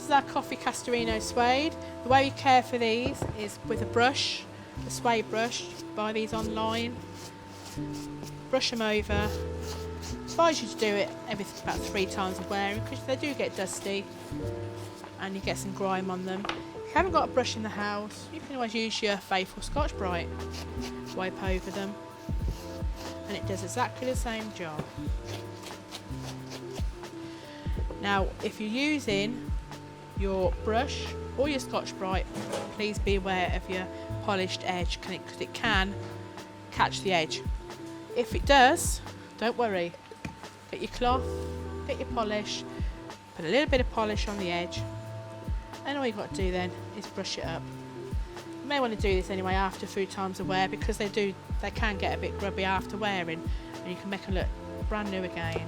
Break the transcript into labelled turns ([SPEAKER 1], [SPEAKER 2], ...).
[SPEAKER 1] This is our coffee Castorino suede. The way we care for these is with a brush, a suede brush. You can buy these online. Brush them over. Advise you to do it about 3 times of wearing because they do get dusty and you get some grime on them. If you haven't got a brush in the house, you can always use your faithful Scotch Brite. Wipe over them and it does exactly the same job. Now if you're using your brush or your Scotch Brite, please be aware of your polished edge because it can catch the edge. If it does, don't worry. Get your cloth, get your polish, put a little bit of polish on the edge, and all you've got to do then is brush it up. You may want to do this anyway after a few times of wear because they can get a bit grubby after wearing, and you can make them look brand new again.